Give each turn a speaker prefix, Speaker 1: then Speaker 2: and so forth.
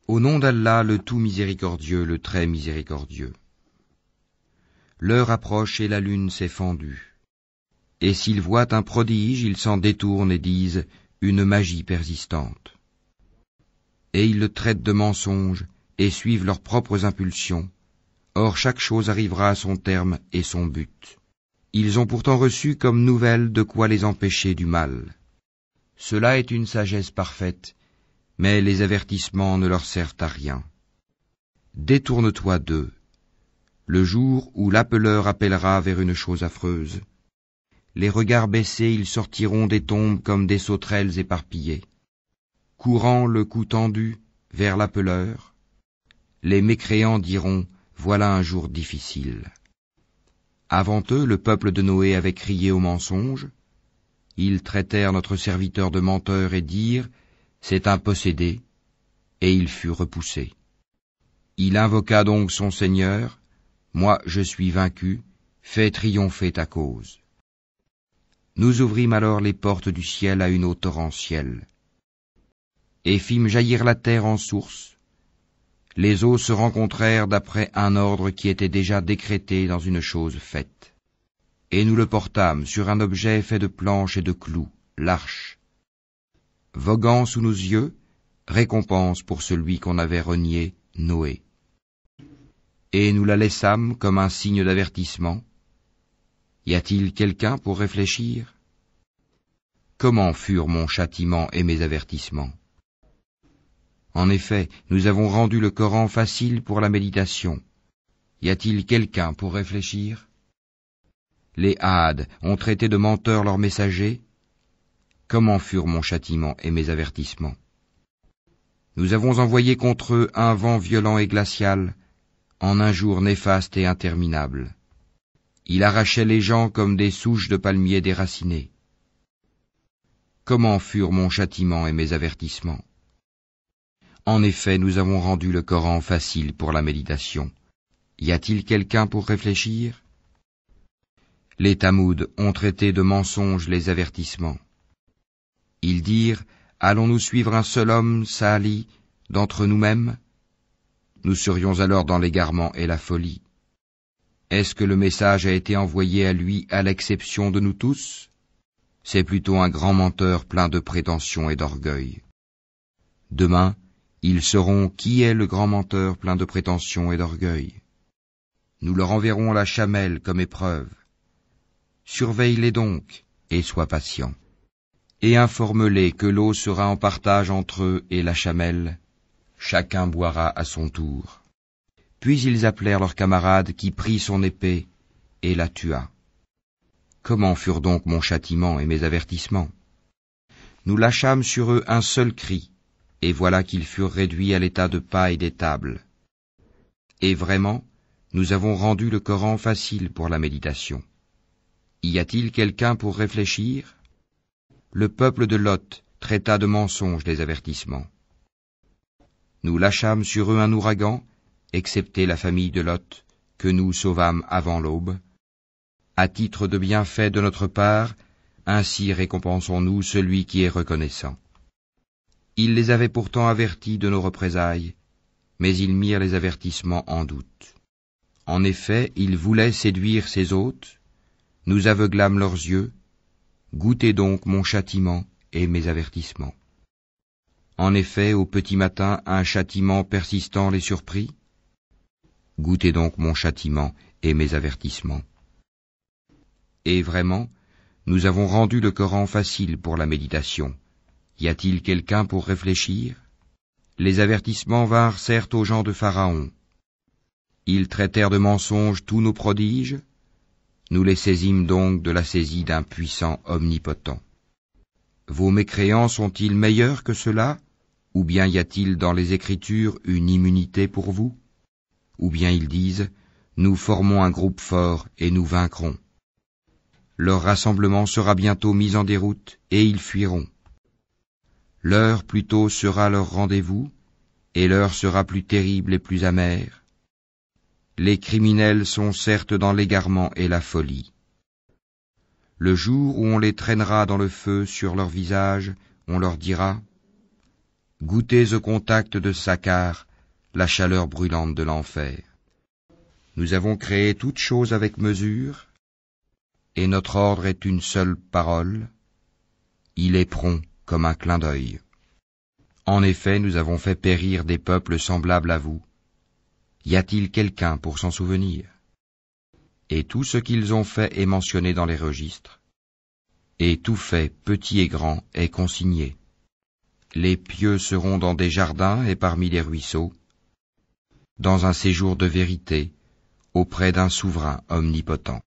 Speaker 1: Au nom d'Allah, le tout miséricordieux, le très miséricordieux. L'heure approche et la lune s'est fendue. Et s'ils voient un prodige, ils s'en détournent et disent une magie persistante. Et ils le traitent de mensonge et suivent leurs propres impulsions. Or chaque chose arrivera à son terme et son but. Ils ont pourtant reçu comme nouvelle de quoi les empêcher du mal. Cela est une sagesse parfaite, mais les avertissements ne leur servent à rien. Détourne-toi d'eux, le jour où l'appeleur appellera vers une chose affreuse. Les regards baissés, ils sortiront des tombes comme des sauterelles éparpillées. Courant le cou tendu vers l'appeleur, les mécréants diront « Voilà un jour difficile ». Avant eux, le peuple de Noé avait crié au mensonge. Ils traitèrent notre serviteur de menteur et dirent « C'est un possédé », et il fut repoussé. Il invoqua donc son Seigneur « Moi je suis vaincu, fais triompher ta cause ». Nous ouvrîmes alors les portes du ciel à une eau torrentielle, et fîmes jaillir la terre en source. Les eaux se rencontrèrent d'après un ordre qui était déjà décrété dans une chose faite. Et nous le portâmes sur un objet fait de planches et de clous, l'arche. Voguant sous nos yeux, récompense pour celui qu'on avait renié, Noé. Et nous la laissâmes comme un signe d'avertissement. Y a-t-il quelqu'un pour réfléchir? Comment furent mon châtiment et mes avertissements? En effet, nous avons rendu le Coran facile pour la méditation. Y a-t-il quelqu'un pour réfléchir? Les Hades ont traité de menteurs leurs messagers. Comment furent mon châtiment et mes avertissements? Nous avons envoyé contre eux un vent violent et glacial, en un jour néfaste et interminable. Il arrachait les gens comme des souches de palmiers déracinées. Comment furent mon châtiment et mes avertissements? En effet, nous avons rendu le Coran facile pour la méditation. Y a-t-il quelqu'un pour réfléchir? Les Tamouds ont traité de mensonges les avertissements. Ils dirent, allons-nous suivre un seul homme, Salih, d'entre nous-mêmes? Nous serions alors dans l'égarement et la folie. Est-ce que le message a été envoyé à lui à l'exception de nous tous? C'est plutôt un grand menteur plein de prétentions et d'orgueil. Demain, ils sauront qui est le grand menteur plein de prétentions et d'orgueil. Nous leur enverrons la chamelle comme épreuve. Surveille-les donc, et sois patient. Et informe-les que l'eau sera en partage entre eux et la chamelle. Chacun boira à son tour. Puis ils appelèrent leur camarade qui prit son épée et la tua. Comment furent donc mon châtiment et mes avertissements? Nous lâchâmes sur eux un seul cri, et voilà qu'ils furent réduits à l'état de paille des tables. Et vraiment, nous avons rendu le Coran facile pour la méditation. Y a-t-il quelqu'un pour réfléchir? Le peuple de Lot traita de mensonges les avertissements. Nous lâchâmes sur eux un ouragan, excepté la famille de Lot, que nous sauvâmes avant l'aube. À titre de bienfait de notre part, ainsi récompensons-nous celui qui est reconnaissant. Ils les avaient pourtant avertis de nos représailles, mais ils mirent les avertissements en doute. En effet, ils voulaient séduire ses hôtes, nous aveuglâmes leurs yeux, goûtez donc mon châtiment et mes avertissements. En effet, au petit matin, un châtiment persistant les surprit. Goûtez donc mon châtiment et mes avertissements. Et vraiment, nous avons rendu le Coran facile pour la méditation. Y a-t-il quelqu'un pour réfléchir? Les avertissements vinrent certes aux gens de Pharaon. Ils traitèrent de mensonges tous nos prodiges. Nous les saisîmes donc de la saisie d'un puissant omnipotent. Vos mécréants sont-ils meilleurs que ceux-là? Ou bien y a-t-il dans les Écritures une immunité pour vous? Ou bien ils disent, nous formons un groupe fort et nous vaincrons. Leur rassemblement sera bientôt mis en déroute et ils fuiront. L'heure plutôt sera leur rendez-vous, et l'heure sera plus terrible et plus amère. Les criminels sont certes dans l'égarement et la folie. Le jour où on les traînera dans le feu sur leur visage, on leur dira « Goûtez au contact de Sakkar la chaleur brûlante de l'enfer. Nous avons créé toute chose avec mesure, et notre ordre est une seule parole. Il est prompt comme un clin d'œil. En effet, nous avons fait périr des peuples semblables à vous. Y a-t-il quelqu'un pour s'en souvenir? Et tout ce qu'ils ont fait est mentionné dans les registres. Et tout fait, petit et grand, est consigné. Les pieux seront dans des jardins et parmi les ruisseaux, dans un séjour de vérité, auprès d'un souverain omnipotent.